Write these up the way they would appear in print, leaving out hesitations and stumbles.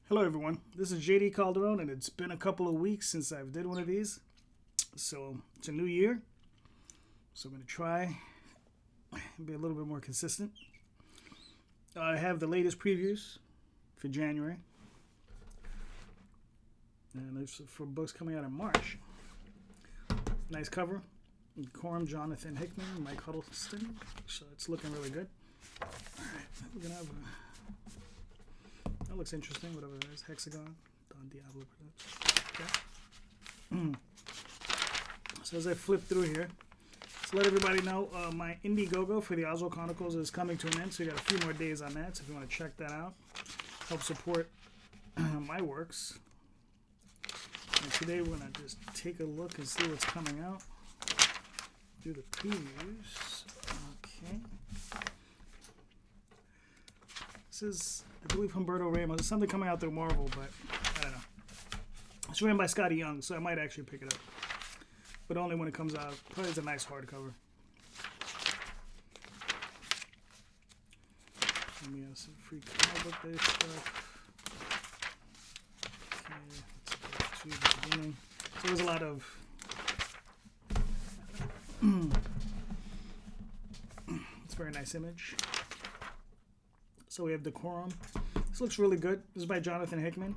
Hello everyone, this is JD Calderon and it's been a couple of weeks since I've did one of these. So it's a new year, so I'm going to try and be a little bit more consistent. I have the latest previews for January, and there's for books coming out in March. Nice cover, Corum, Jonathan Hickman, Mike Huddleston, so it's looking really good. Alright, we're going to have that looks interesting, whatever that is. Hexagon, Don Diablo. Okay. So as I flip through here, just let everybody know my Indiegogo for the Oswald Chronicles is coming to an end, so you got a few more days on that. So if you want to check that out, help support my works. And today we're going to just take a look and see what's coming out. Do the previews. Okay. This is, I believe, Humberto Ramos. There's something coming out through Marvel, but I don't know. It's written by Scotty Young, so I might actually pick it up. But only when it comes out. Probably it's a nice hardcover. And we have some free comic book day stuff. Okay, let's go to the beginning. So there's a lot of... it's a very nice image. So we have Decorum. This looks really good. This is by Jonathan Hickman.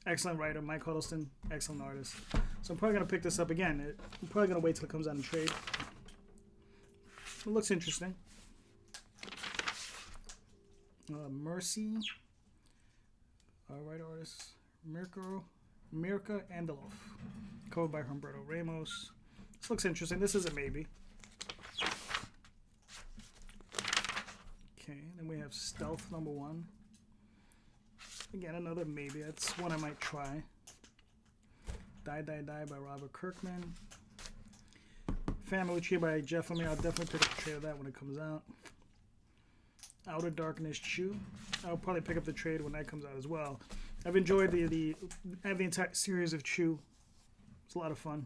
Excellent writer. Mike Huddleston. Excellent artist. So I'm probably going to pick this up again. I'm probably going to wait till it comes out in trade. It looks interesting. Mercy. Writer artist. Mirka Andelov. Covered by Humberto Ramos. This looks interesting. This is a maybe. Okay, then we have Stealth #1. Again, another maybe. That's one I might try. Die by Robert Kirkman. Family Tree by Jeff Lemire. I'll definitely pick up the trade of that when it comes out. Outer Darkness Chew. I'll probably pick up the trade when that comes out as well. I've enjoyed I have the entire series of Chew. It's a lot of fun.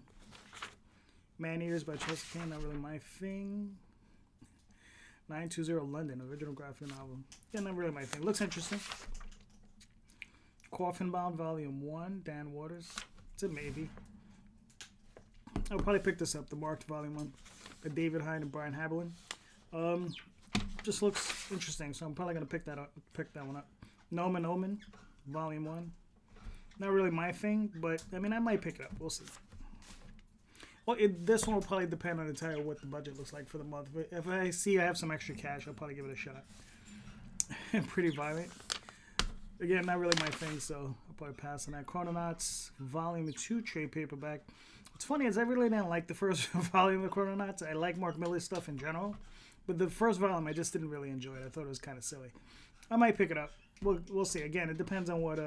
Man Ears by Chelsea Kane. Not really my thing. 920 London, original graphic novel. Yeah, not really my thing. Looks interesting. Coffin Bound Volume 1, Dan Waters. It's a maybe. I'll probably pick this up, the marked Volume 1 by David Hyde and Brian Haberlin. Just looks interesting, so I'm probably going to pick that one up. Nomen Omen, Volume 1. Not really my thing, but I mean, I might pick it up. We'll see. Well, this one will probably depend on entirely what the budget looks like for the month. If I see I have some extra cash, I'll probably give it a shot. Pretty violent. Again, not really my thing, so I'll probably pass on that. Chrononauts, Volume 2 trade paperback. What's funny is I really didn't like the first volume of Chrononauts. I like Mark Miller's stuff in general, but the first volume I just didn't really enjoy it. I thought it was kind of silly. I might pick it up. We'll see. Again, it depends on what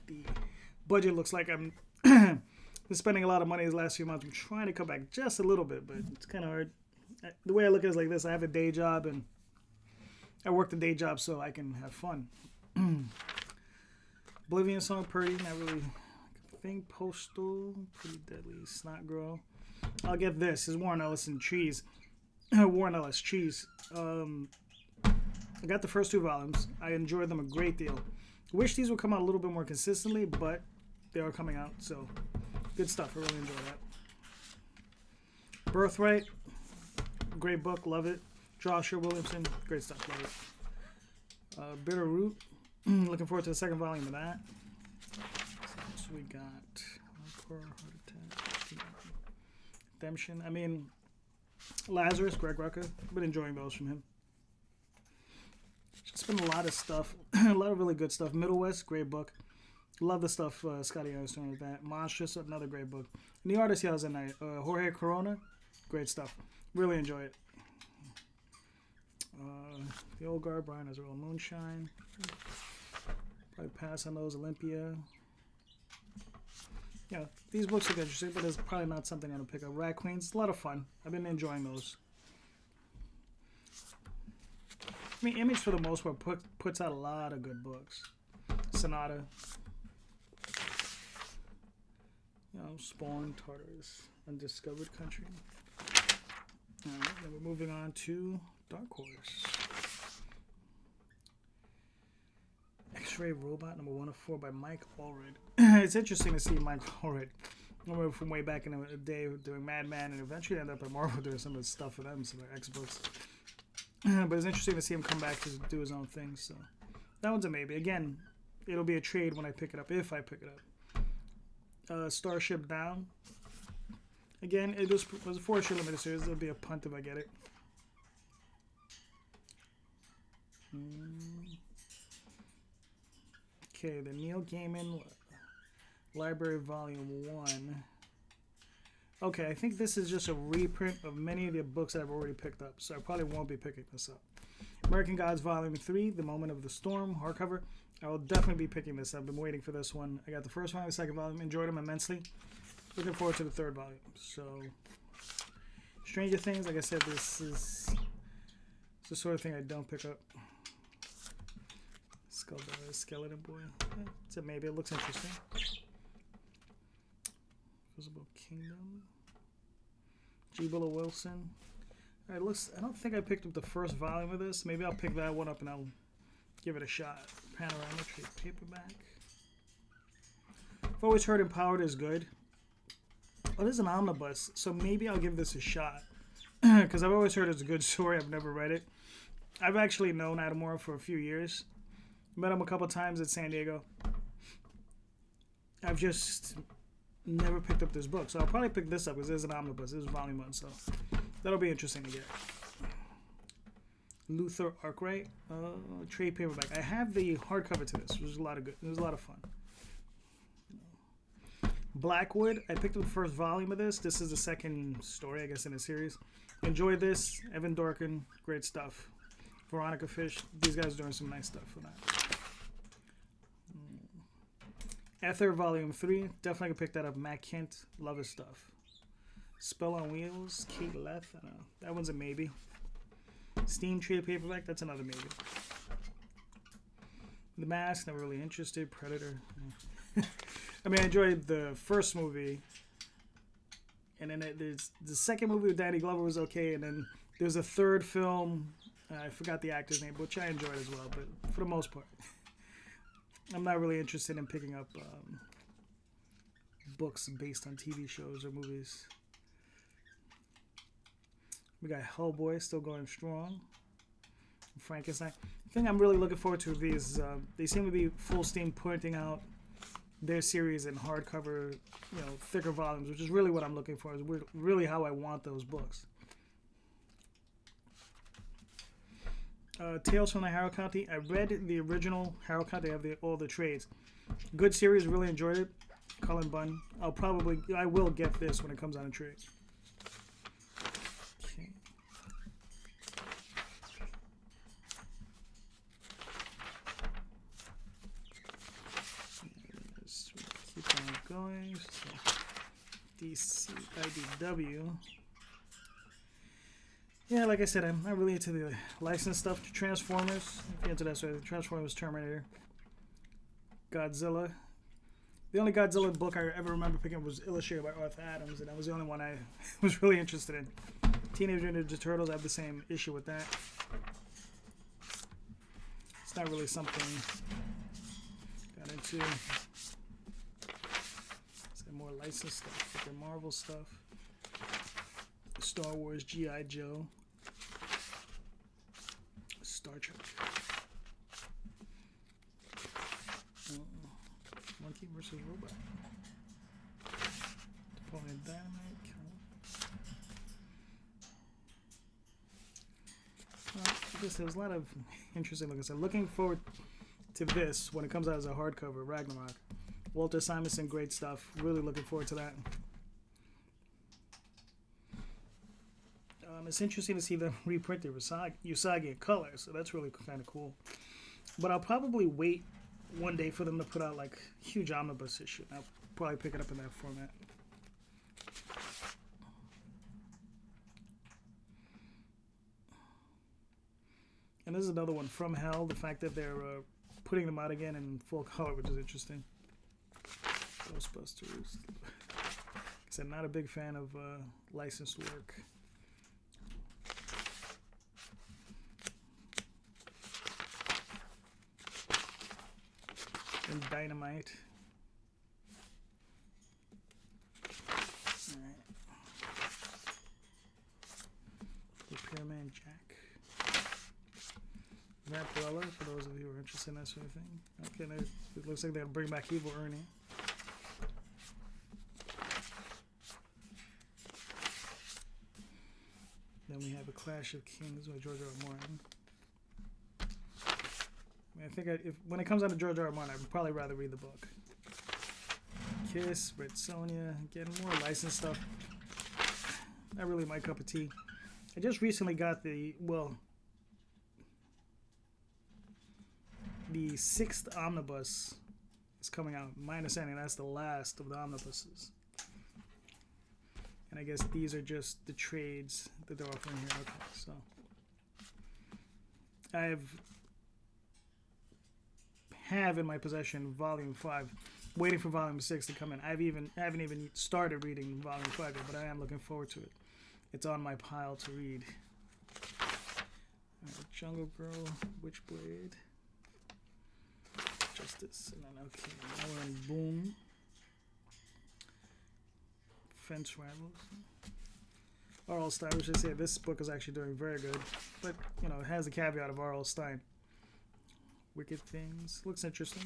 the budget looks like. I'm been spending a lot of money these last few months. I'm trying to cut back just a little bit, but it's kind of hard. The way I look at it is like this. I have a day job, and I work the day job so I can have fun. Oblivion Song, Purdy, not really thing. Postal, Pretty Deadly, Snot Girl. I'll get this. This is Warren Ellis and Cheese. Warren Ellis, Cheese. I got the first 2 volumes. I enjoyed them a great deal. Wish these would come out a little bit more consistently, but they are coming out, so... good stuff. I really enjoy that. Birthright. Great book. Love it. Joshua Williamson. Great stuff. Love it. Bitter Root. Looking forward to the second volume of that. So we got Hardcore, Heart Attack, Redemption. I mean, Lazarus, Greg Rucka. I've been enjoying those from him. Just been a lot of stuff. A lot of really good stuff. Middle West. Great book. Love the stuff Scotty Young is doing with that. Monstrous, another great book. And the artist yells at night. Jorge Corona, great stuff. Really enjoy it. The Old Guard, Brian has Earl Moonshine. Probably pass on those. Olympia. Yeah, these books look interesting, but it's probably not something I'm going to pick up. Rat Queens, a lot of fun. I've been enjoying those. I mean, Image for the most part puts out a lot of good books. Sonata. Spawn, Tartarus, Undiscovered Country. Alright, then we're moving on to Dark Horse. X-Ray Robot number 1 of 4 by Mike Allred. It's interesting to see Mike Allred. I remember from way back in the day doing Madman, and eventually ended up at Marvel doing some of the stuff for them, some of their X books. But it's interesting to see him come back to do his own thing. So that one's a maybe. Again, it'll be a trade when I pick it up, if I pick it up. Starship Down. Again, it was a 4-issue limited series. It'll be a punt if I get it. Okay, the Neil Gaiman Library Volume 1. Okay, I think this is just a reprint of many of the books that I've already picked up, so I probably won't be picking this up. American Gods Volume 3, The Moment of the Storm, hardcover. I will definitely be picking this up. I've been waiting for this one. I got the first volume, the second volume, enjoyed them immensely. Looking forward to the third volume. So, Stranger Things, like I said, this is the sort of thing I don't pick up. Skeleton Boy. Yeah, it's a maybe. It looks interesting. Invisible Kingdom. G. Willow Wilson. All right, looks. I don't think I picked up the first volume of this. Maybe I'll pick that one up and I'll give it a shot. Panorama trade paperback. I've always heard Empowered is good. Oh, this is an omnibus, so maybe I'll give this a shot. Because I've always heard it's a good story. I've never read it. I've actually known Adam Moore for a few years. Met him a couple times at San Diego. I've just never picked up this book, so I'll probably pick this up because there's an omnibus. This is volume 1, so that'll be interesting to get. Luther Arkwright, trade paperback. I have the hardcover to this, which was a lot of good. It was a lot of fun. Blackwood. I picked up the first volume of this. This is the second story, I guess, in the series. Enjoyed this. Evan Dorkin, great stuff. Veronica Fish. These guys are doing some nice stuff for that. Ether Volume 3. Definitely could pick that up. Matt Kent. Love his stuff. Spell on Wheels. Kate Leth. I don't know. That one's a maybe. Steam trade paperback. That's another maybe. The Mask. Never really interested. Predator. I mean, I enjoyed the first movie. And then there's the second movie with Danny Glover was okay. And then there's a third film. I forgot the actor's name, which I enjoyed as well. But for the most part, I'm not really interested in picking up books based on TV shows or movies. We got Hellboy still going strong. Frankenstein. The thing I'm really looking forward to is they seem to be full steam putting out their series in hardcover, thicker volumes, which is really what I'm looking for. Is really how I want those books. Tales from the Harrow County. I read the original Harrow County. They have all the trades. Good series. Really enjoyed it. Cullen Bunn. I will get this when it comes out in trade. Okay. Let's keep on going. So, DC IDW. Yeah, like I said, I'm not really into the licensed stuff. Transformers, if you're into that sort of Transformers, Terminator, Godzilla. The only Godzilla book I ever remember picking up was illustrated by Arthur Adams, and that was the only one I was really interested in. Teenage Mutant Ninja Turtles, I have the same issue with that. It's not really something got into. Some more licensed stuff, like the Marvel stuff. Star Wars, G.I. Joe, Star Trek, Monkey vs. Robot, Napoleon Dynamite. Well, I guess there's a lot of interesting, like I said, looking forward to this when it comes out as a hardcover, Ragnarok. Walter Simonson, great stuff. Really looking forward to that. It's interesting to see them reprint the Usagi in color, so that's really kind of cool. But I'll probably wait one day for them to put out like huge omnibus issue. I'll probably pick it up in that format. And this is another one, From Hell. The fact that they're putting them out again in full color, which is interesting. Ghostbusters. Like I said, not a big fan of licensed work. Some Dynamite. Alright. Repairman Jack. Vampirella, for those of you who are interested in that sort of thing. Okay, it looks like they'll bring back Evil Ernie. Then we have A Clash of Kings by George R. R. Martin. I mean, I think when it comes out to George R. R. Martin, I'd probably rather read the book. Kiss, Red Sonja, getting more licensed stuff. Not really my cup of tea. I just recently got the 6th omnibus is coming out. My understanding, that's the last of the omnibuses. And I guess these are just the trades that they're offering here. Okay, so I have in my possession Volume 5, waiting for Volume 6 to come in. I haven't even started reading Volume 5 yet, but I am looking forward to it. It's on my pile to read. Alright, Jungle Girl, Witchblade, Justice, and then okay, now we're in Boom. Fence Rivals. R.L. Stein, we should say this book is actually doing very good, but you know, it has the caveat of R.L. Stein. Wicked Things looks interesting.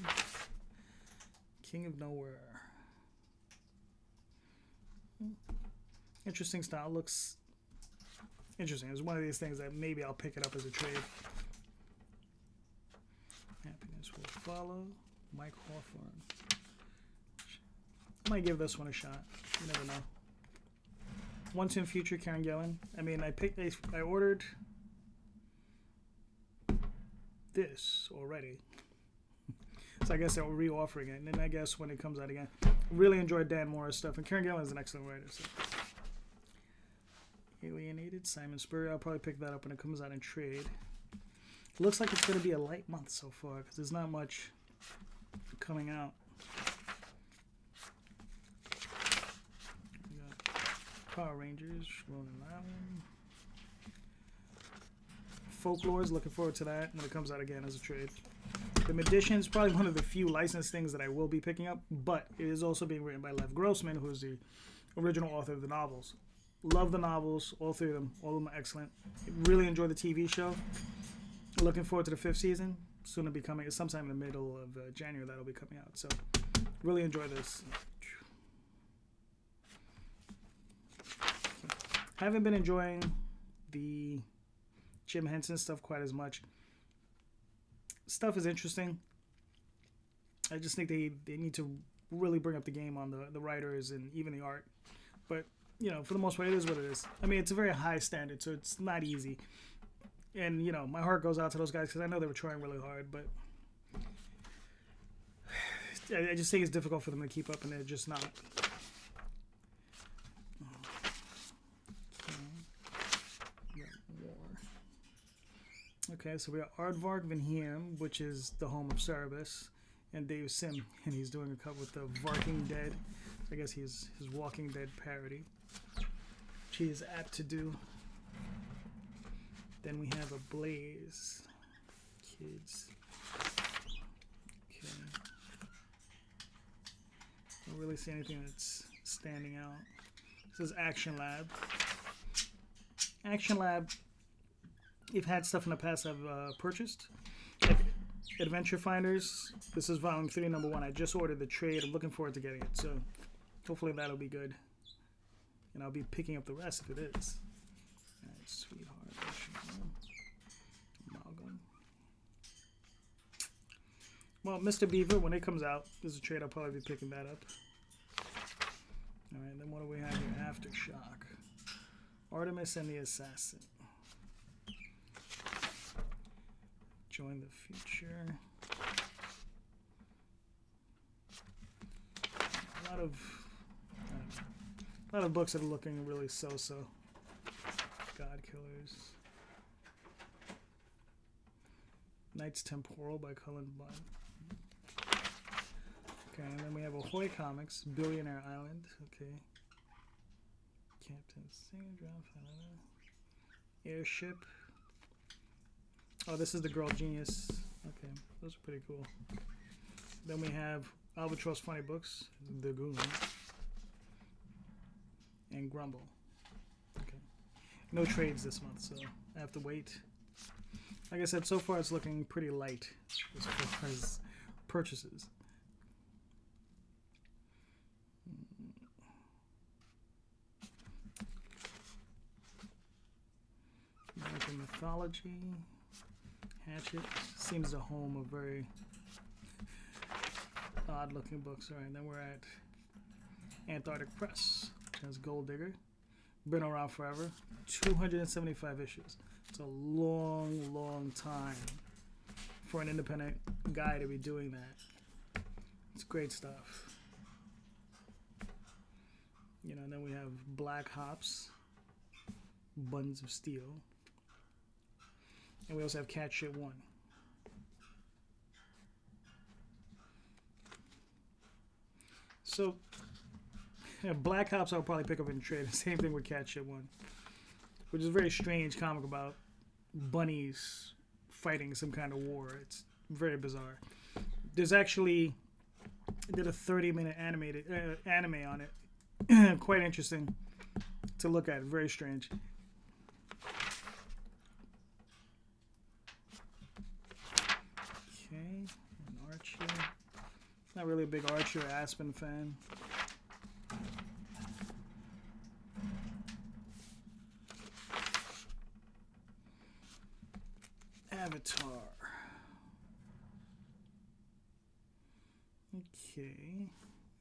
King of Nowhere. Interesting style, looks interesting. It's one of these things that maybe I'll pick it up as a trade. Happiness Will Follow. Mike Hawthorne. I might give this one a shot. You never know. Once in Future, Karen Gillan. I mean, I ordered this already. So I guess they're re-offering it. And then I guess when it comes out again. Really enjoyed Dan Morris stuff. And Karen Gillan is an excellent writer. So. Alienated, Simon Spurrier. I'll probably pick that up when it comes out in trade. It looks like it's going to be a light month so far because there's not much coming out. We got Power Rangers, Rolling Island. Folklores, looking forward to that when it comes out again as a trade. The Magician is probably one of the few licensed things that I will be picking up, but it is also being written by Lev Grossman, who's the original author of the novels. Love the novels, all three of them. All of them are excellent. Really enjoy the TV show. Looking forward to the 5th season. Soon to be coming. Sometime in the middle of January that'll be coming out. So really enjoy this. Haven't been enjoying the Jim Henson stuff quite as much. Stuff is interesting. I just think they need to really bring up the game on the writers and even the art. But you know, for the most part, it is what it is. I mean, it's a very high standard, so it's not easy. And, you know, my heart goes out to those guys because I know they were trying really hard, but I just think it's difficult for them to keep up, and they're just not. Okay, so we got Aardvark Vinheim, which is the home of Cerebus, and Dave Sim, and he's doing a cut with the Varking Dead. I guess he's his Walking Dead parody, which he is apt to do. Then we have a Blaze. Kids. Okay. Don't really see anything that's standing out. This is Action Lab. Action Lab, you've had stuff in the past I've purchased. Like Adventure Finders. This is Volume 3, Number 1. I just ordered the trade. I'm looking forward to getting it. So hopefully that'll be good. And I'll be picking up the rest if it is. Alright, Sweetheart. Amalgam. Well, Mr. Beaver, when it comes out, there's a trade. I'll probably be picking that up. Alright, then what do we have here? Aftershock. Artemis and the Assassin. Join the Future. A lot of books that are looking really so-so. God Killers. Knights Temporal by Cullen Bunn. Okay, and then we have Ahoy Comics, Billionaire Island. Okay. Captain Singer, Airship. Oh, this is the Girl Genius. Okay, those are pretty cool. Then we have Albatross Funny Books, The Goon, and Grumble. Okay. No trades this month, so I have to wait. Like I said, so far it's looking pretty light as far as purchases. American Mythology. Hatchet. Seems the home of very odd looking books. Alright, then we're at Antarctic Press, which has Gold Digger. Been around forever. 275 issues. It's a long, long time for an independent guy to be doing that. It's great stuff. You know, and then we have Black Hops, Buns of Steel. And we also have Cat Shit 1. So, yeah, Black Hops I'll probably pick up in trade. Same thing with Cat Shit 1. Which is a very strange comic about bunnies fighting some kind of war. It's very bizarre. There's actually, I did a 30-minute anime on it. Quite interesting to look at. Very strange. Okay, an Archie. Not really a big Archie or Aspen fan. Avatar. Okay.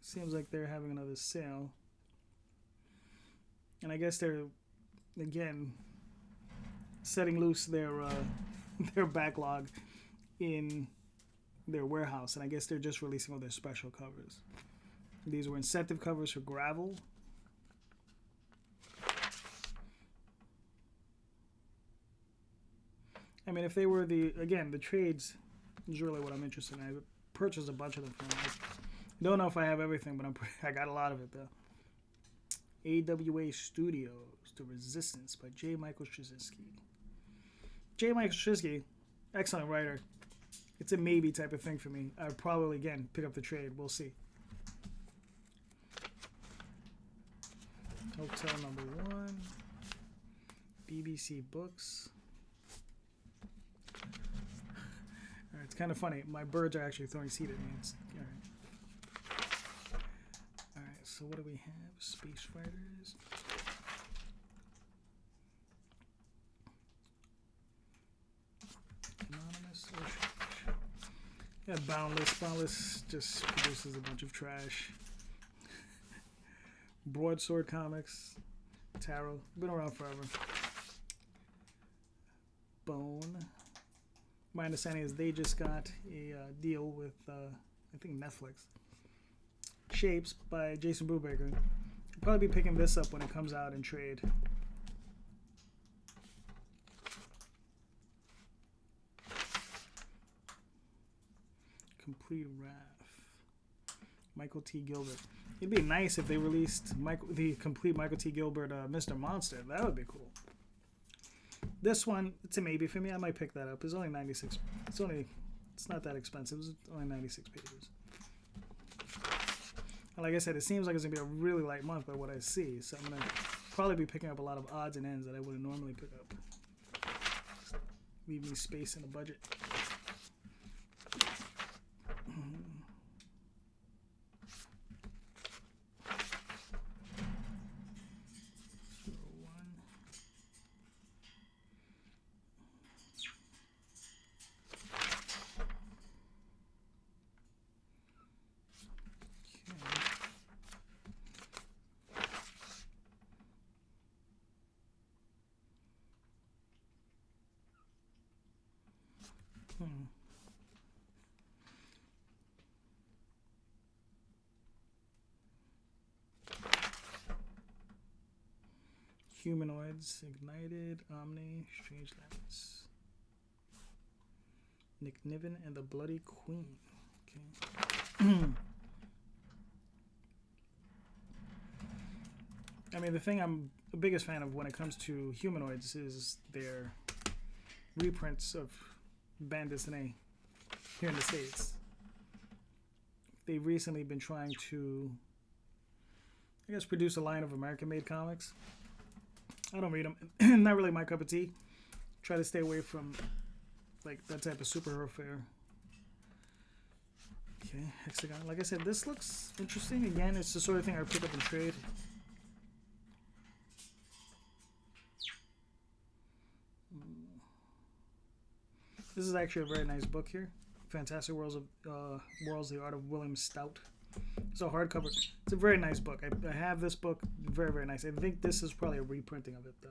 Seems like they're having another sale. And I guess they're, again, setting loose their backlog in their warehouse. And I guess they're just releasing all their special covers. These were incentive covers for Gravel. I mean, if they were the trades is really what I'm interested in. I purchased a bunch of them from them. I don't know if I have everything, but I got a lot of it, though. AWA Studios, The Resistance by J. Michael Straczynski. J. Michael Straczynski, excellent writer. It's a maybe type of thing for me. I would probably, again, pick up the trade. We'll see. Hotel number 1. BBC Books. Alright, it's kind of funny. My birds are actually throwing seed at me. Alright, so what do we have? Space Fighters. Anonymous. Yeah, Boundless. Boundless just produces a bunch of trash. Broadsword Comics. Tarot. Been around forever. Bone. My understanding is they just got a deal with, I think, Netflix. Shapes by Jason Brubaker. I'll probably be picking this up when it comes out in trade. Complete Wrath. Michael T. Gilbert. It'd be nice if they released the complete Michael T. Gilbert Mr. Monster. That would be cool. This one, it's a maybe for me. I might pick that up. It's only 96. It's not that expensive. It's only 96 pages. And like I said, it seems like it's gonna be a really light month by what I see. So I'm gonna probably be picking up a lot of odds and ends that I wouldn't normally pick up. Leave me space in the budget. Humanoids, Ignited, Omni, Strange Lands. Nick Niven and the Bloody Queen. Okay. I mean, the thing I'm the biggest fan of when it comes to humanoids is their reprints of band dessinée here in the States. they've recently been trying to, I guess, produce a line of American-made comics. I don't read them. Not really my cup of tea. Try to stay away from like that type of superhero fare. Okay, hexagon. Like I said, this looks interesting. Again, it's the sort of thing I would pick up and trade. This is actually a very nice book here. Fantastic Worlds, the Art of William Stout. It's a hardcover. It's a very nice book. I have this book. Very, very nice. I think this is probably a reprinting of it, though.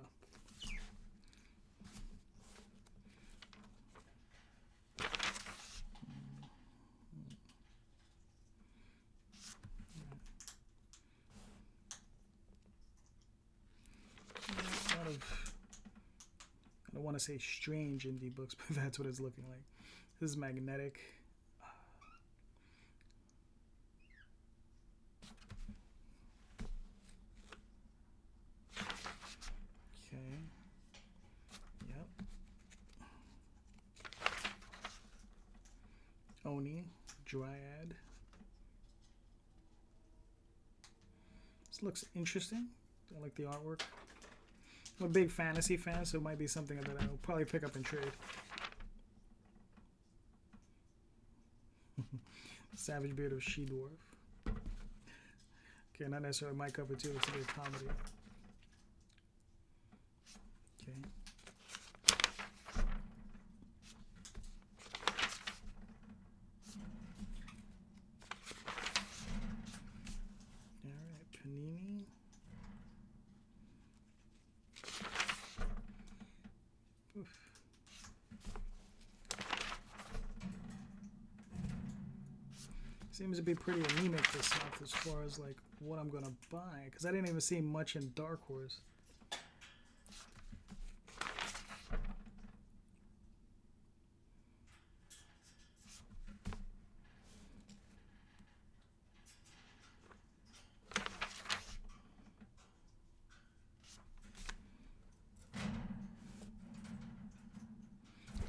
I don't want to say strange indie books, but that's what it's looking like. This is magnetic. Okay. Yep. Oni, Dryad. This looks interesting. I like the artwork. I'm a big fantasy fan, so it might be something that I'll probably pick up and trade. Savage Beard of She-Dwarf. Okay, not necessarily my cup of tea, it's a big comedy. Okay. Alright, Panini. Oof. Seems to be pretty anemic this month as far as like what I'm gonna buy, because I didn't even see much in Dark Horse.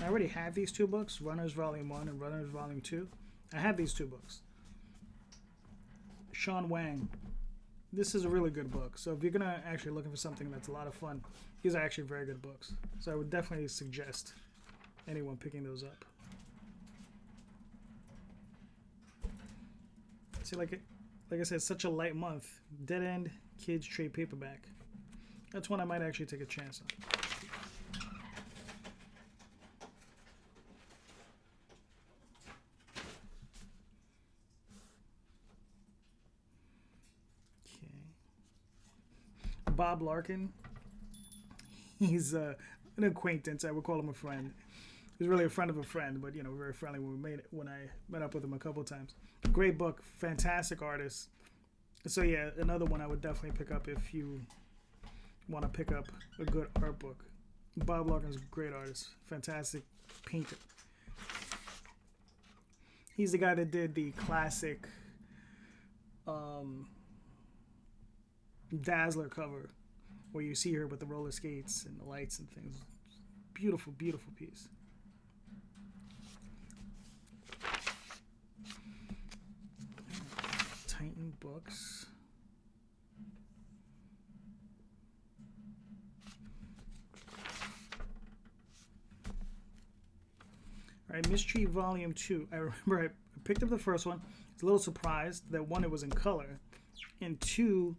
I already have these two books, Runners Volume 1 and Runners Volume 2. I have these two books. Sean Wang. This is a really good book. So if you're gonna actually looking for something that's a lot of fun, these are actually very good books. So I would definitely suggest anyone picking those up. See, like I said, such a light month. Dead End Kids trade paperback. That's one I might actually take a chance on. Bob Larkin. He's an acquaintance. I would call him a friend. He's really a friend of a friend, but you know, very friendly when I met up with him a couple of times. Great book, fantastic artist. So yeah, another one I would definitely pick up if you want to pick up a good art book. Bob Larkin's a great artist, fantastic painter. He's the guy that did the classic Dazzler cover where you see her with the roller skates and the lights and things. Beautiful, beautiful piece. Titan books. All right, Mystery Volume 2. I remember I picked up the first one. I was a little surprised that one, it was in color, and two,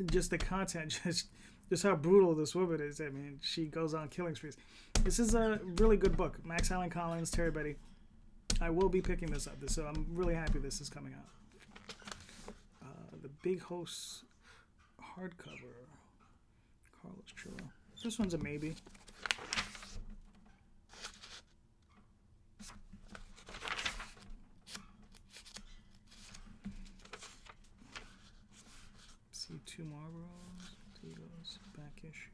just the content, just how brutal this woman is. I mean, she goes on killing sprees. This is a really good book. Max Allan Collins, Terry Betty. I will be picking this up, so I'm really happy this is coming out. The Big Host hardcover. Carlos Trillo. This one's a maybe. Two Marlboros, Tito's back issue.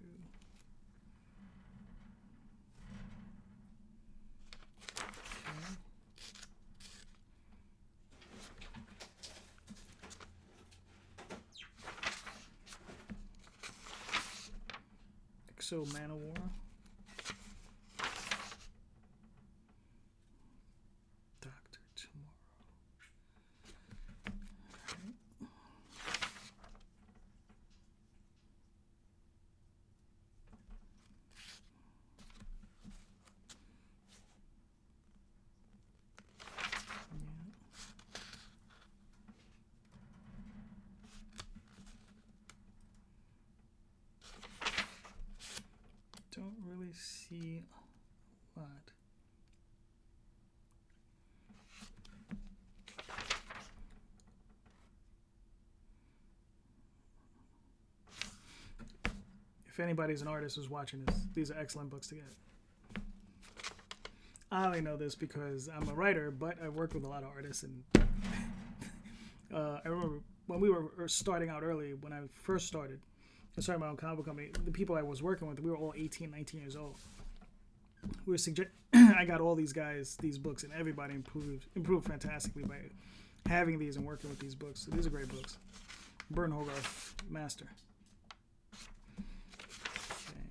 Okay. Exo Manowar. Dr. Tomorrow. If anybody's an artist who's watching this, these are excellent books to get. I only know this because I'm a writer, but I work with a lot of artists, and I remember when we were starting out early, when I first started, I started my own comic book company, the people I was working with, we were all 18, 19 years old. We were I got all these guys these books, and everybody improved fantastically by having these and working with these books. So these are great books. Burn Hogarth, master. Okay.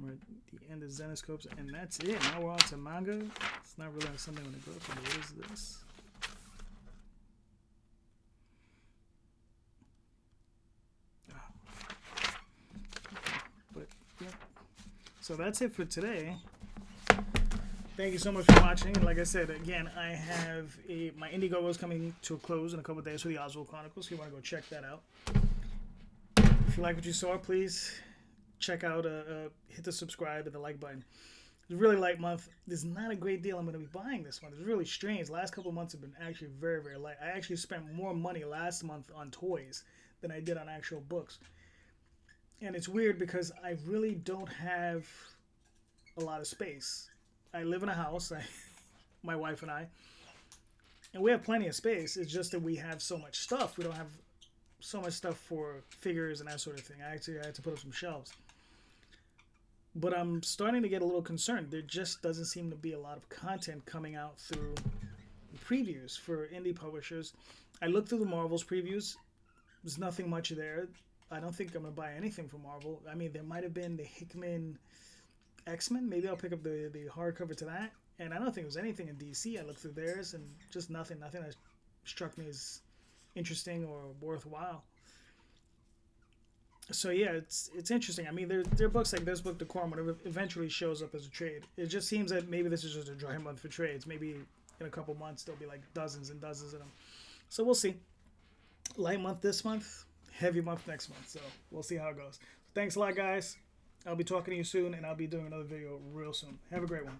We're at the end of Zenoscopes, and that's it. Now we're on to manga. It's not really something I want to go for, but what is this? So that's it for today. Thank you so much for watching. And like I said, again, I have my Indiegogo is coming to a close in a couple of days for the Oswald Chronicles. So you want to go check that out. If you like what you saw, please check out, hit the subscribe and the like button. It's a really light month. There's not a great deal I'm going to be buying this month. It's really strange. The last couple of months have been actually very, very light. I actually spent more money last month on toys than I did on actual books. And it's weird because I really don't have a lot of space. I live in a house, my wife and I, and we have plenty of space. It's just that we have so much stuff. We don't have so much stuff for figures and that sort of thing. I had to put up some shelves. But I'm starting to get a little concerned. There just doesn't seem to be a lot of content coming out through previews for indie publishers. I looked through the Marvel's previews. There's nothing much there. I don't think I'm going to buy anything from Marvel. I mean, there might have been the Hickman X-Men. Maybe I'll pick up the hardcover to that. And I don't think there was anything in DC. I looked through theirs and just nothing that struck me as interesting or worthwhile. So yeah, it's interesting. I mean, there are books like this book, Decorum, whatever, eventually shows up as a trade. It just seems that maybe this is just a dry month for trades. Maybe in a couple months there'll be like dozens and dozens of them. So we'll see. Light month this month. Heavy month next month, so we'll see how it goes. Thanks a lot, guys. I'll be talking to you soon, and I'll be doing another video real soon. Have a great one.